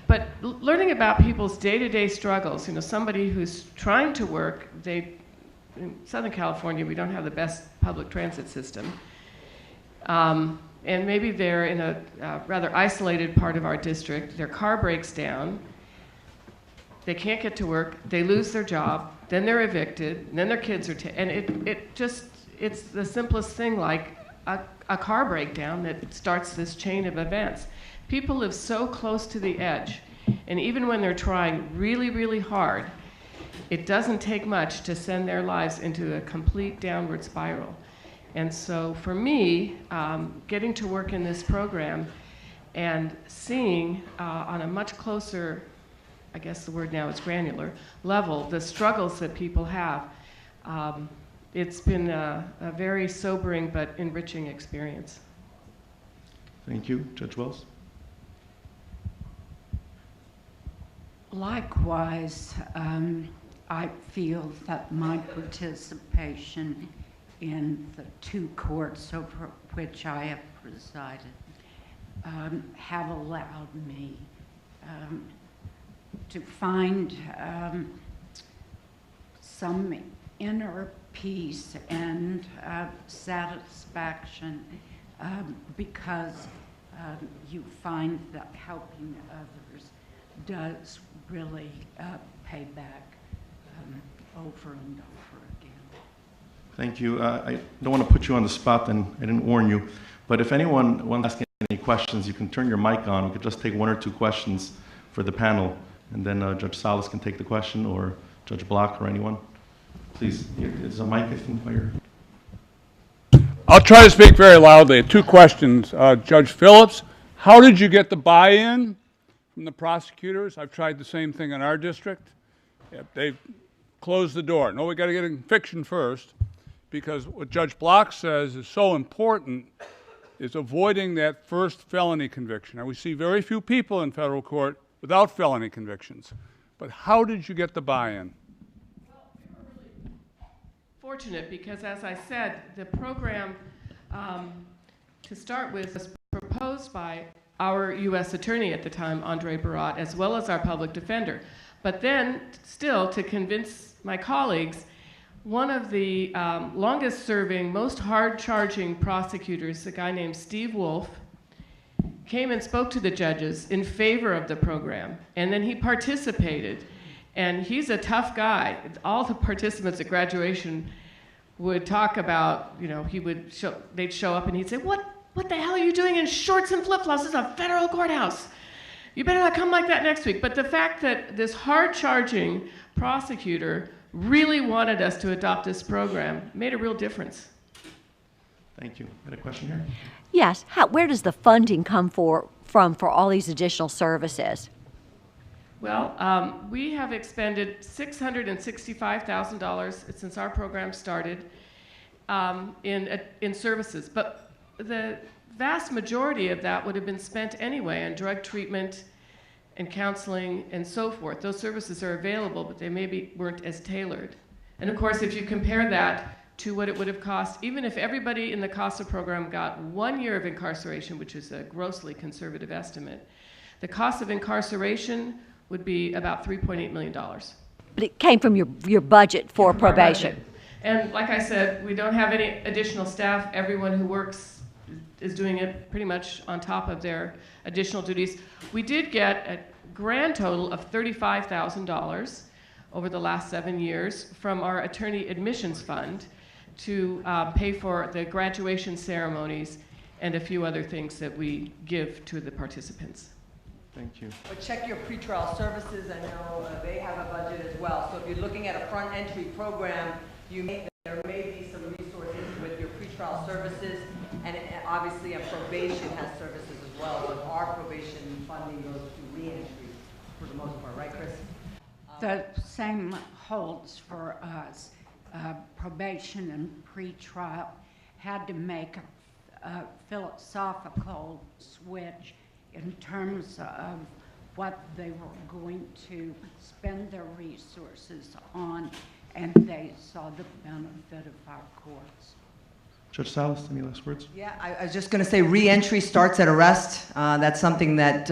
But learning about people's day-to-day struggles, you know, somebody who's trying to work, in Southern California, we don't have the best public transit system. And maybe they're in a rather isolated part of our district, their car breaks down, they can't get to work, they lose their job, then they're evicted, and then their kids are and it's the simplest thing, like a car breakdown that starts this chain of events. People live so close to the edge, and even when they're trying really, really hard, it doesn't take much to send their lives into a complete downward spiral. And so for me, getting to work in this program and seeing on a much closer, I guess the word now is granular, level, the struggles that people have, it's been a very sobering but enriching experience. Thank you. Judge Wells? Likewise, I feel that my participation in the two courts over which I have presided have allowed me to find some inner peace and satisfaction because you find that helping others does really pay back over and over again. Thank you. I don't want to put you on the spot, and I didn't warn you, but if anyone wants to ask any questions, you can turn your mic on. We could just take one or two questions for the panel, and then Judge Salas can take the question, or Judge Block, or anyone. Please, there's a mic, I think, by your... I'll try to speak very loudly. Two questions. Judge Phillips, how did you get the buy-in from the prosecutors? I've tried the same thing in our district. Yep, they've closed the door. No, we got to get a conviction first, because what Judge Block says is so important is avoiding that first felony conviction. Now, we see very few people in federal court without felony convictions. But how did you get the buy-in? Well, we were really fortunate because, as I said, the program, to start with, was proposed by our U.S. attorney at the time, Andre Barat, as well as our public defender. But then, still, to convince my colleagues, One of the longest serving, most hard charging prosecutors, a guy named Steve Wolf, came and spoke to the judges in favor of the program, and then he participated. And he's a tough guy. All the participants at graduation would talk about, you know, they'd show up and he'd say, what the hell are you doing in shorts and flip-flops? This is a federal courthouse. You better not come like that next week. But the fact that this hard-charging prosecutor really wanted us to adopt this program made a real difference. Thank you. Got a question here? Yes. Where does the funding come from for all these additional services? Well, we have expended $665,000 since our program started in services, but the vast majority of that would have been spent anyway on drug treatment and counseling and so forth. Those services are available, but they maybe weren't as tailored. And of course, if you compare that to what it would have cost, even if everybody in the CASA program got 1 year of incarceration, which is a grossly conservative estimate, the cost of incarceration would be about $3.8 million. But it came from your budget for probation. And like I said, we don't have any additional staff. Everyone who works is doing it pretty much on top of their additional duties. We did get a grand total of $35,000 over the last 7 years from our attorney admissions fund to pay for the graduation ceremonies and a few other things that we give to the participants. Thank you. But check your pretrial services. I know they have a budget as well. So if you're looking at a front entry program, there may be some resources with your pretrial services, and obviously a probation has services as well. But our probation funding goes to reentry for the most part, right, Chris? The same holds for us. Probation and pretrial had to make a philosophical switch in terms of what they were going to spend their resources on, and they saw the benefit of our courts. Judge Salas, any last words? Yeah, I was just going to say re-entry starts at arrest. That's something that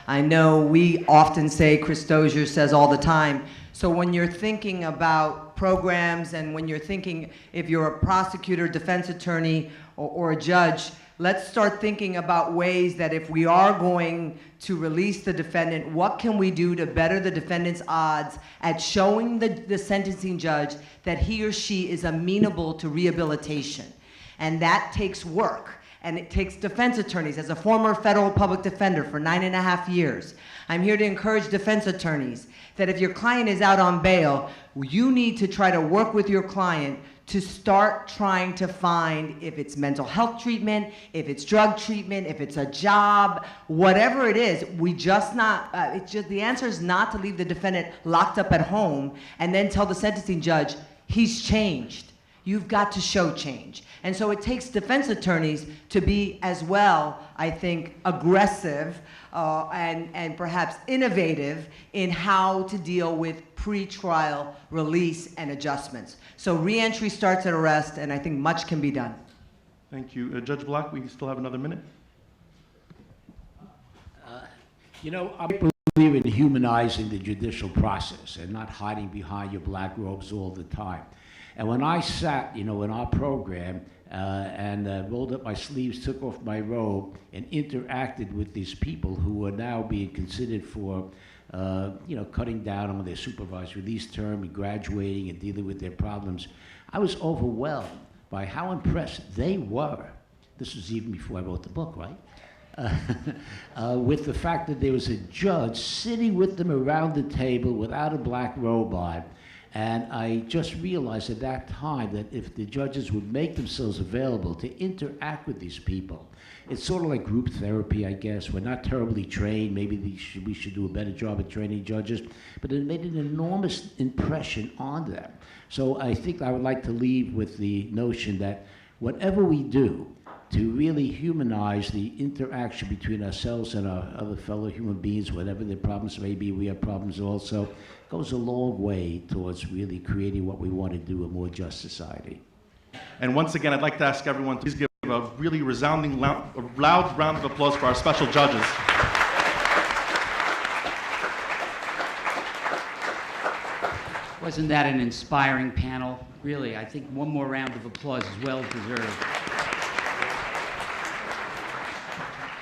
I know we often say, Chris Dozier says all the time. So when you're thinking about programs and when you're thinking if you're a prosecutor, defense attorney, or a judge, let's start thinking about ways that if we are going to release the defendant, what can we do to better the defendant's odds at showing the sentencing judge that he or she is amenable to rehabilitation? And that takes work. And it takes defense attorneys. As a former federal public defender for 9.5 years, I'm here to encourage defense attorneys that if your client is out on bail, you need to try to work with your client to start trying to find if it's mental health treatment, if it's drug treatment, if it's a job, whatever it is. The answer is not to leave the defendant locked up at home and then tell the sentencing judge, he's changed. You've got to show change. And so it takes defense attorneys to be as well, I think, aggressive and perhaps innovative in how to deal with pretrial release and adjustments. So reentry starts at arrest, and I think much can be done. Thank you. Judge Black, we still have another minute. You know, I believe in humanizing the judicial process and not hiding behind your black robes all the time. And when I sat, you know, in our program and rolled up my sleeves, took off my robe, and interacted with these people who are now being considered for, you know, cutting down on their supervised release term and graduating and dealing with their problems, I was overwhelmed by how impressed they were. This was even before I wrote the book, right? With the fact that there was a judge sitting with them around the table without a black robe on. And I just realized at that time that if the judges would make themselves available to interact with these people, it's sort of like group therapy, I guess. We're not terribly trained. Maybe we should do a better job at training judges. But it made an enormous impression on them. So I think I would like to leave with the notion that whatever we do to really humanize the interaction between ourselves and our other fellow human beings, whatever their problems may be, we have problems also, goes a long way towards really creating what we want to do, a more just society. And once again, I'd like to ask everyone to please give a really resounding, loud round of applause for our special judges. Wasn't that an inspiring panel? Really, I think one more round of applause is well deserved.